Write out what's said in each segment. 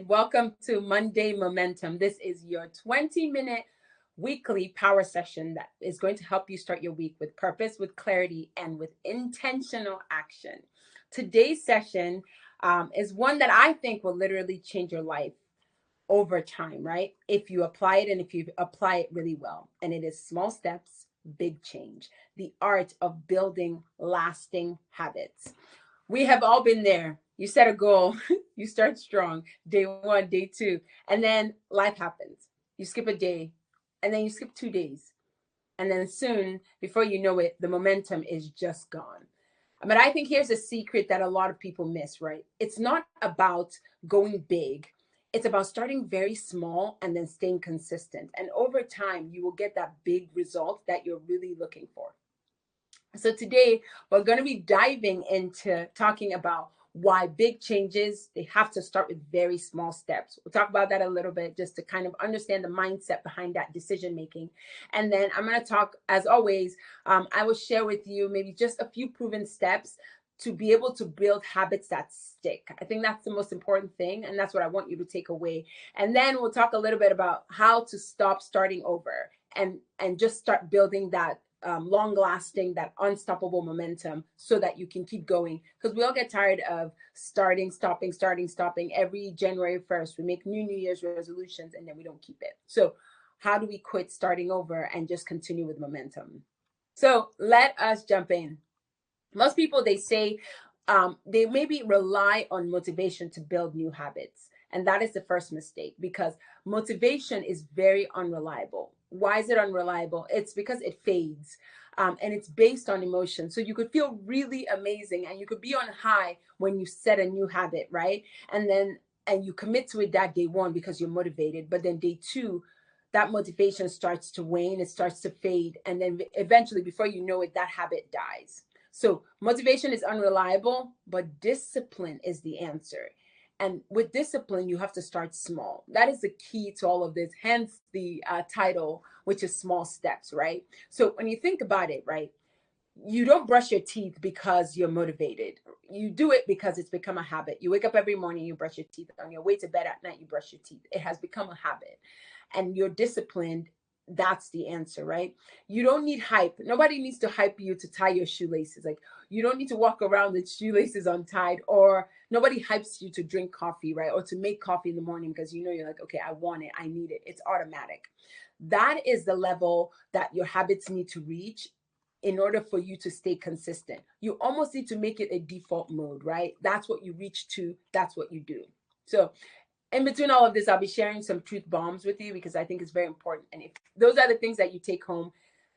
Welcome to Monday Momentum. This is your 20-minute weekly power session that is going to help you start your week with purpose, with clarity, and with intentional action. Today's session is one that I think will literally change your life over time, right? If you apply it and if you apply it really well. And it is small steps, big change, the art of building lasting habits. We have all been there. You set a goal, you start strong, day one, day two, and then life happens. You skip a day, and then you skip 2 days. And then soon, before you know it, the momentum is just gone. But I think here's a secret that a lot of people miss, right? It's not about going big. It's about starting very small and then staying consistent. And over time, you will get that big result that you're really looking for. So today we're going to be diving into talking about why big changes they have to start with very small steps. We'll talk about that a little bit just to kind of understand the mindset behind that decision making. And then I'm going to talk, as always, I will share with you maybe just a few proven steps to be able to build habits that stick. I think that's the most important thing, and that's what I want you to take away. And then we'll talk a little bit about how to stop starting over and just start building that long lasting, that unstoppable momentum so that you can keep going. Because we all get tired of starting, stopping, starting, stopping. Every January 1st, we make New Year's resolutions and then we don't keep it. So, how do we quit starting over and just continue with momentum? So, let us jump in. Most people, they say they maybe rely on motivation to build new habits. And that is the first mistake because motivation is very unreliable. Why is it unreliable? It's because it fades and it's based on emotion. So you could feel really amazing and you could be on high when you set a new habit, right? And you commit to it that day one because you're motivated. But then day two, that motivation starts to wane, it starts to fade. And then eventually, before you know it, that habit dies. So motivation is unreliable, but discipline is the answer. And with discipline, you have to start small. That is the key to all of this, hence the title, which is small steps, right? So when you think about it, right, you don't brush your teeth because you're motivated. You do it because it's become a habit. You wake up every morning, you brush your teeth. On your way to bed at night, you brush your teeth. It has become a habit. And you're disciplined. That's the answer, right? You don't need hype. Nobody needs to hype you to tie your shoelaces. Like, you don't need to walk around with shoelaces untied, or nobody hypes you to drink coffee, right? Or to make coffee in the morning because you know you're like, okay, I want it, I need it. It's automatic. That is the level that your habits need to reach in order for you to stay consistent. You almost need to make it a default mode, right? That's what you reach to, that's what you do. So, in between all of this, I'll be sharing some truth bombs with you because I think it's very important. And if those are the things that you take home,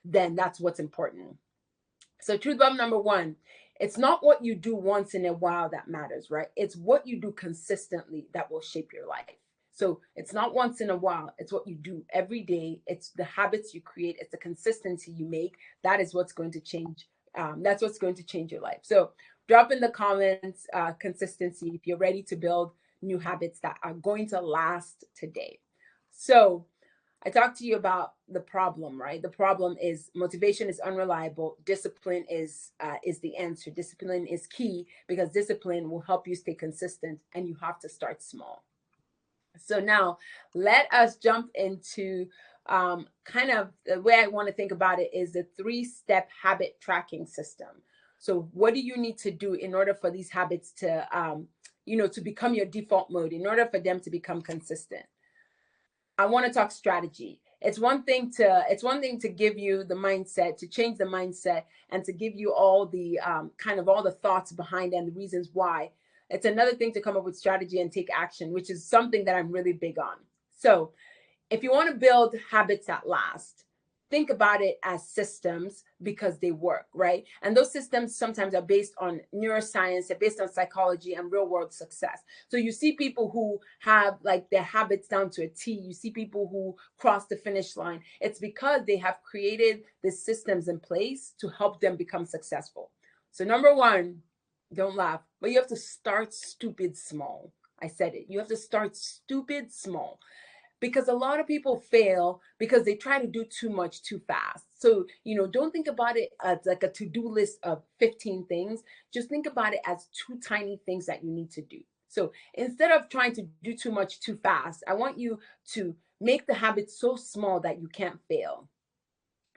then that's what's important. So, truth bomb number one, it's not what you do once in a while that matters, right? It's what you do consistently that will shape your life. So, it's not once in a while, it's what you do every day. It's the habits you create, it's the consistency you make. That is what's going to change. That's what's going to change your life. So, drop in the comments consistency if you're ready to build new habits that are going to last today. So, I talked to you about the problem, right? The problem is motivation is unreliable. Discipline is the answer. Discipline is key because discipline will help you stay consistent, and you have to start small. So now, let us jump into kind of the way I want to think about it is the three-step habit tracking system. So, what do you need to do in order for these habits to to become your default mode? In order for them to become consistent, I want to talk strategy. It's one thing to give you the mindset, to change the mindset, and to give you all the kind of all the thoughts behind and the reasons why. It's another thing to come up with strategy and take action, which is something that I'm really big on. So if you want to build habits that last, think about it as systems because they work, right? And those systems sometimes are based on neuroscience, they're based on psychology and real world success. So you see people who have like their habits down to a T. You see people who cross the finish line. It's because they have created the systems in place to help them become successful. So number one, don't laugh, but you have to start stupid small. I said it. You have to start stupid small because a lot of people fail because they try to do too much too fast. So, don't think about it as like a to do list of 15 things. Just think about it as two tiny things that you need to do. So instead of trying to do too much too fast, I want you to make the habit so small that you can't fail.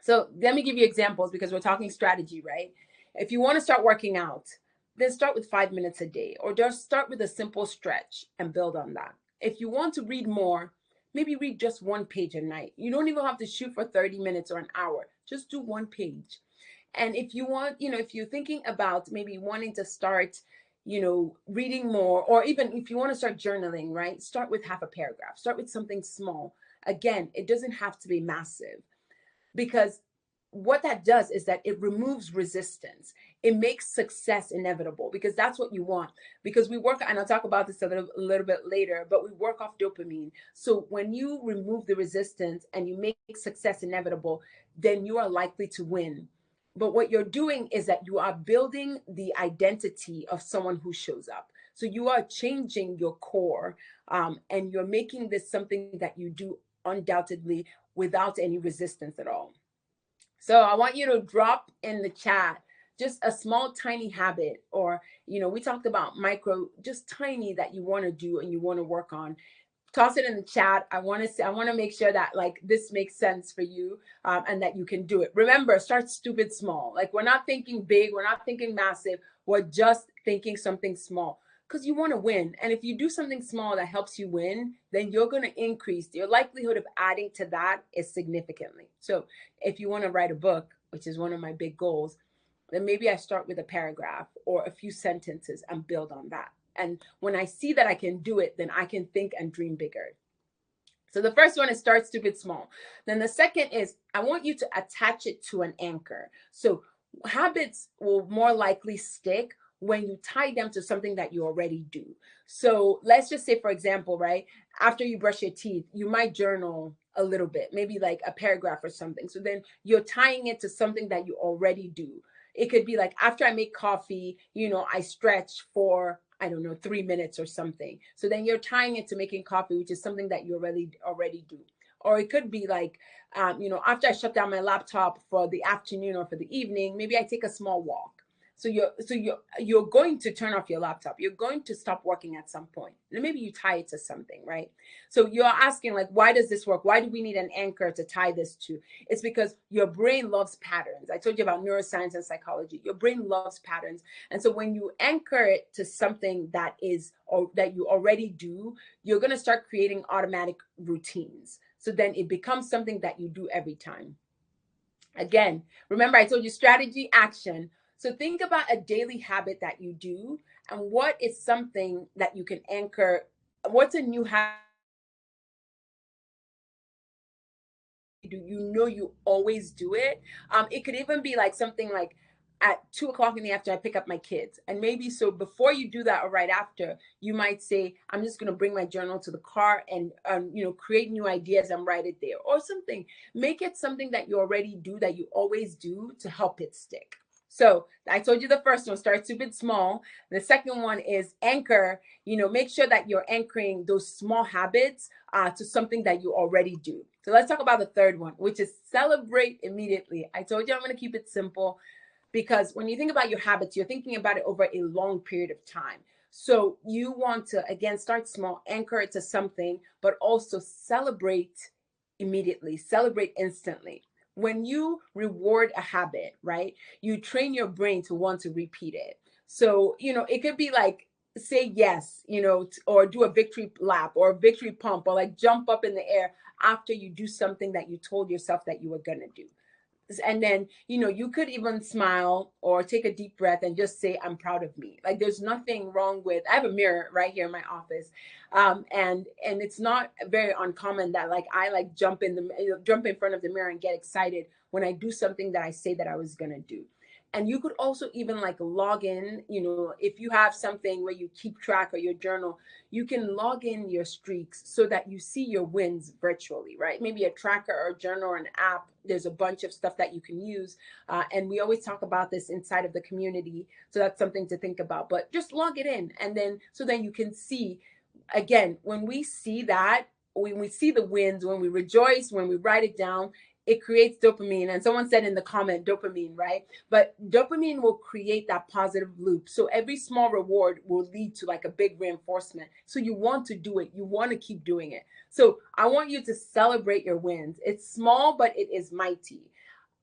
So let me give you examples because we're talking strategy, right? If you want to start working out, then start with 5 minutes a day, or just start with a simple stretch and build on that. If you want to read more, maybe read just one page a night. You don't even have to shoot for 30 minutes or an hour. Just do one page. And if you want, if you're thinking about maybe wanting to start, reading more, or even if you want to start journaling, right? Start with half a paragraph, start with something small. Again, it doesn't have to be massive, because what that does is that it removes resistance. It makes success inevitable, because that's what you want. Because we work, and I'll talk about this a little bit later, but we work off dopamine. So when you remove the resistance and you make success inevitable, then you are likely to win. But what you're doing is that you are building the identity of someone who shows up. So you are changing your core, and you're making this something that you do undoubtedly without any resistance at all. So I want you to drop in the chat just a small, tiny habit, or, we talked about micro, just tiny, that you want to do and you want to work on. Toss it in the chat. I want to make sure that like this makes sense for you, and that you can do it. Remember, start stupid small. Like, we're not thinking big, we're not thinking massive. We're just thinking something small, because you want to win. And if you do something small that helps you win, then you're going to increase your likelihood of adding to that is significantly. So if you want to write a book, which is one of my big goals, then maybe I start with a paragraph or a few sentences and build on that. And when I see that I can do it, then I can think and dream bigger. So the first one is start stupid small. Then the second is I want you to attach it to an anchor. So habits will more likely stick when you tie them to something that you already do. So let's just say, for example, right, after you brush your teeth, you might journal a little bit, maybe like a paragraph or something. So then you're tying it to something that you already do. It could be like, after I make coffee, I stretch for, I don't know, 3 minutes or something. So then you're tying it to making coffee, which is something that you already do. Or it could be like, after I shut down my laptop for the afternoon or for the evening, maybe I take a small walk. So you're going to turn off your laptop. You're going to stop working at some point. And maybe you tie it to something, right? So you're asking, like, why does this work? Why do we need an anchor to tie this to? It's because your brain loves patterns. I told you about neuroscience and psychology. Your brain loves patterns. And so when you anchor it to something that is, or that you already do, you're going to start creating automatic routines. So then it becomes something that you do every time. Again, remember I told you strategy, action. So think about a daily habit that you do, and what is something that you can anchor. What's a new habit you always do it. It could even be like something like at 2 o'clock in the afternoon, I pick up my kids. And maybe so before you do that or right after, you might say, I'm just going to bring my journal to the car and, create new ideas and write it there or something. Make it something that you already do, that you always do, to help it stick. So I told you the first one, start stupid small. The second one is anchor. Make sure that you're anchoring those small habits to something that you already do. So let's talk about the third one, which is celebrate immediately. I told you I'm going to keep it simple, because when you think about your habits, you're thinking about it over a long period of time. So you want to, again, start small, anchor it to something, but also celebrate immediately, celebrate instantly. When you reward a habit, right, you train your brain to want to repeat it. So, it could be like, say yes, or do a victory lap or a victory pump, or like jump up in the air after you do something that you told yourself that you were going to do. And then, you could even smile or take a deep breath and just say, I'm proud of me. Like, there's nothing wrong with, I have a mirror right here in my office. And it's not very uncommon that like I like jump in front of the mirror and get excited when I do something that I say that I was gonna do. And you could also even like log in, if you have something where you keep track or your journal, you can log in your streaks so that you see your wins virtually, right? Maybe a tracker or a journal or an app. There's a bunch of stuff that you can use. And we always talk about this inside of the community. So that's something to think about. But just log it in. And then so then you can see, again, when we see that, when we see the wins, when we rejoice, when we write it down, it creates dopamine. And someone said in the comment, dopamine, right? But dopamine will create that positive loop. So every small reward will lead to like a big reinforcement. So you want to do it. You want to keep doing it. So I want you to celebrate your wins. It's small, but it is mighty.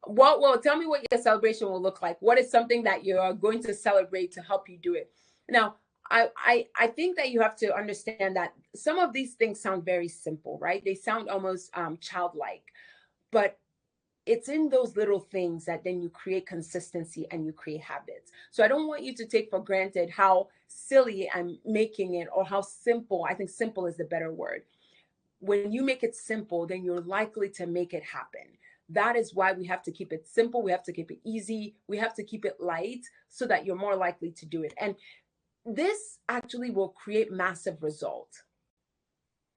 Well, tell me what your celebration will look like. What is something that you are going to celebrate to help you do it? Now, I think that you have to understand that some of these things sound very simple, right? They sound almost childlike, but it's in those little things that then you create consistency and you create habits. So I don't want you to take for granted how silly I'm making it or how simple. I think simple is the better word. When you make it simple, then you're likely to make it happen. That is why we have to keep it simple. We have to keep it easy. We have to keep it light so that you're more likely to do it. And this actually will create massive results.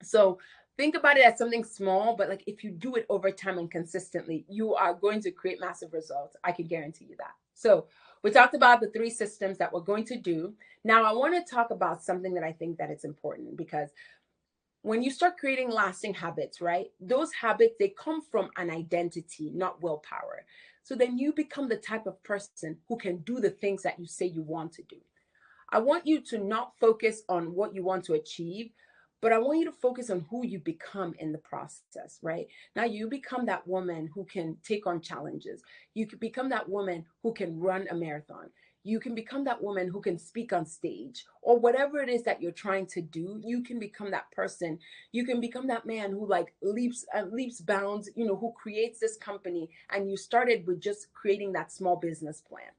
So think about it as something small, but like if you do it over time and consistently, you are going to create massive results. I can guarantee you that. So we talked about the 3 systems that we're going to do. Now I want to talk about something that I think that it's important, because when you start creating lasting habits, right? Those habits, they come from an identity, not willpower. So then you become the type of person who can do the things that you say you want to do. I want you to not focus on what you want to achieve, but I want you to focus on who you become in the process, right? Now you become that woman who can take on challenges. You can become that woman who can run a marathon. You can become that woman who can speak on stage, or whatever it is that you're trying to do. You can become that person. You can become that man who like leaps bounds, who creates this company, and you started with just creating that small business plan.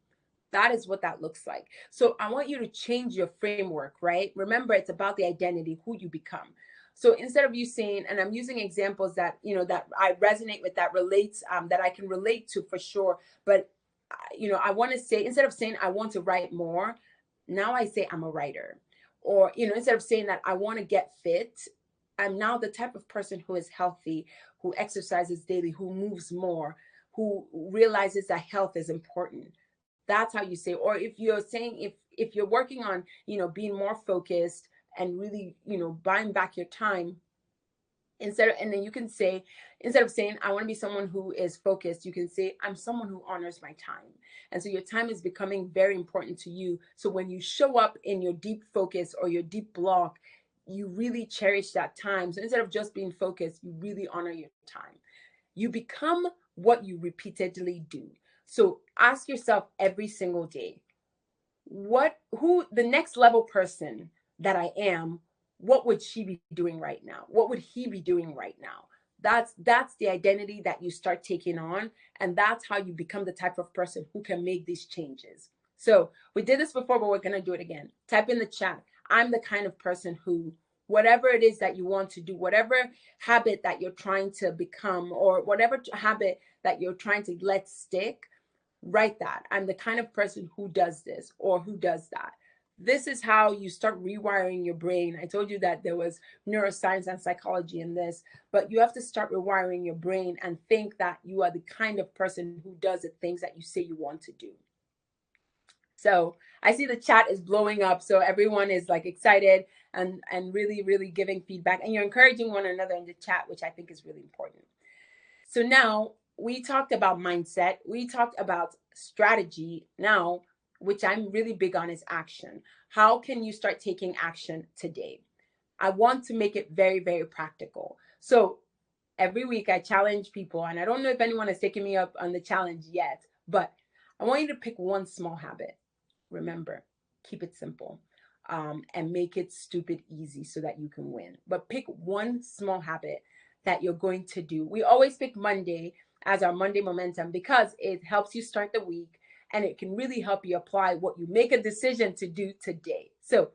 That is what that looks like. So I want you to change your framework, right? Remember, it's about the identity, who you become. So instead of you saying, and I'm using examples that, that I resonate with, that relates, that I can relate to for sure. But, I want to say, instead of saying I want to write more, now I say I'm a writer. Or, instead of saying that I want to get fit, I'm now the type of person who is healthy, who exercises daily, who moves more, who realizes that health is important. That's how you say. Or if you're saying, if you're working on being more focused and really buying back your time, and then you can say, instead of saying I want to be someone who is focused, you can say I'm someone who honors my time. And so your time is becoming very important to you. So when you show up in your deep focus or your deep block, you really cherish that time. So instead of just being focused, you really honor your time. You become what you repeatedly do. So ask yourself every single day, who the next level person that I am, what would she be doing right now? What would he be doing right now? That's the identity that you start taking on, and that's how you become the type of person who can make these changes. So we did this before, but we're going to do it again. Type in the chat, I'm the kind of person who, whatever it is that you want to do, whatever habit that you're trying to become, or whatever habit that you're trying to let stick, write that. I'm the kind of person who does this or who does that. This is how you start rewiring your brain. I told you that there was neuroscience and psychology in this, but you have to start rewiring your brain and think that you are the kind of person who does the things that you say you want to do. So I see the chat is blowing up. So everyone is like excited and really, really giving feedback. And you're encouraging one another in the chat, which I think is really important. So now we talked about mindset, we talked about strategy. Now, which I'm really big on, is action. How can you start taking action today? I want to make it very, very practical. So every week I challenge people, and I don't know if anyone has taken me up on the challenge yet, but I want you to pick one small habit. Remember, keep it simple. And make it stupid easy so that you can win. But pick one small habit that you're going to do. We always pick Monday as our Monday momentum because it helps you start the week, and it can really help you apply what you make a decision to do today. So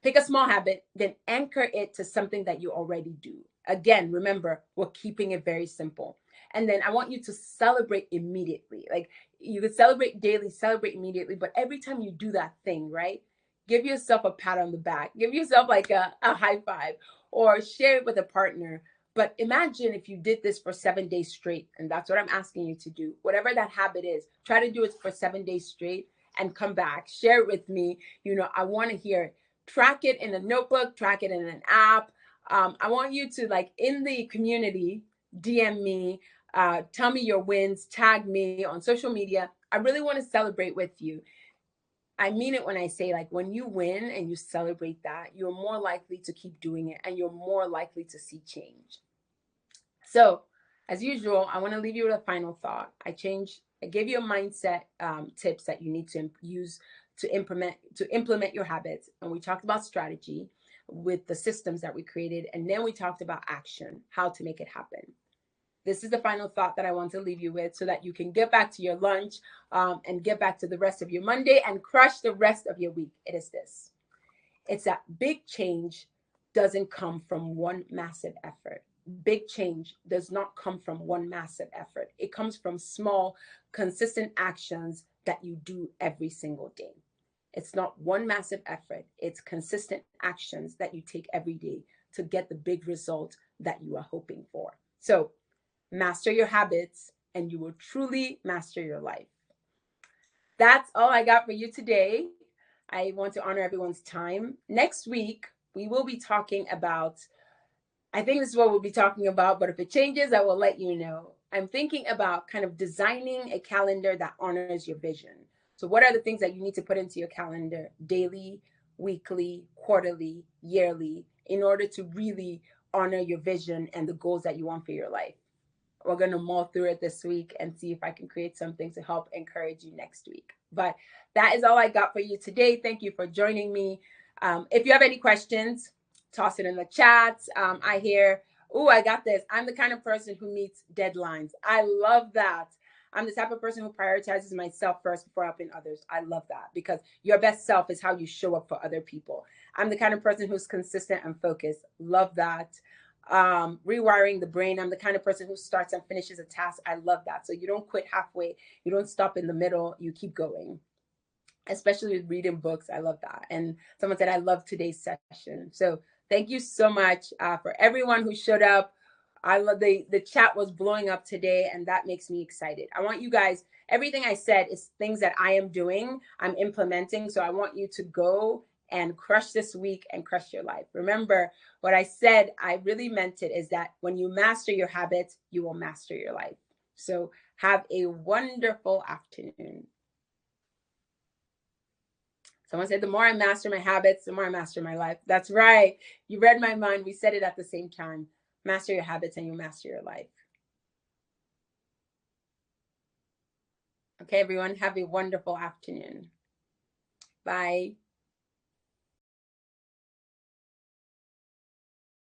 pick a small habit, then anchor it to something that you already do. Again, remember, we're keeping it very simple. And then I want you to celebrate immediately. Like, you could celebrate daily, celebrate immediately, but every time you do that thing, right? Give yourself a pat on the back, give yourself like a high five, or share it with a partner. But imagine if you did this for 7 days straight, and that's what I'm asking you to do. Whatever that habit is, try to do it for 7 days straight and come back, share it with me. I want to hear it. Track it in a notebook, track it in an app. I want you to, like, in the community, DM me, Tell me your wins, tag me on social media. I really want to celebrate with you. I mean it when I say, like, when you win and you celebrate that, you're more likely to keep doing it and you're more likely to see change. So, as usual, I want to leave you with a final thought. I gave you a mindset tips that you need to use to implement your habits, and we talked about strategy with the systems that we created, and then we talked about action, how to make it happen. This is the final thought that I want to leave you with so that you can get back to your lunch and get back to the rest of your Monday and crush the rest of your week. It is this: it's that big change doesn't come from one massive effort. Big change does not come from one massive effort. It comes from small, consistent actions that you do every single day. It's not one massive effort, it's consistent actions that you take every day to get the big result that you are hoping for. So, master your habits, and you will truly master your life. That's all I got for you today. I want to honor everyone's time. Next week, we will be talking about, I think this is what we'll be talking about, but if it changes, I will let you know. I'm thinking about kind of designing a calendar that honors your vision. So, what are the things that you need to put into your calendar daily, weekly, quarterly, yearly, in order to really honor your vision and the goals that you want for your life? We're going to mull through it this week and see if I can create something to help encourage you next week. But that is all I got for you today. Thank you for joining me. If you have any questions, toss it in the chat. I hear, oh, I got this. I'm the kind of person who meets deadlines. I love that. I'm the type of person who prioritizes myself first before helping others. I love that because your best self is how you show up for other people. I'm the kind of person who's consistent and focused. Love that. Rewiring the brain. I'm the kind of person who starts and finishes a task. I love that. So you don't quit halfway. You don't stop in the middle. You keep going, especially with reading books. I love that. And someone said, I love today's session. So thank you so much for everyone who showed up. I love the chat was blowing up today, and that makes me excited. I want you guys, everything I said is things that I am doing, I'm implementing. So I want you to go and crush this week and crush your life. Remember what I said, I really meant it, is that when you master your habits, you will master your life. So have a wonderful afternoon. Someone said, the more I master my habits, the more I master my life. That's right. You read my mind. We said it at the same time. Master your habits and you master your life. Okay, everyone, have a wonderful afternoon. Bye.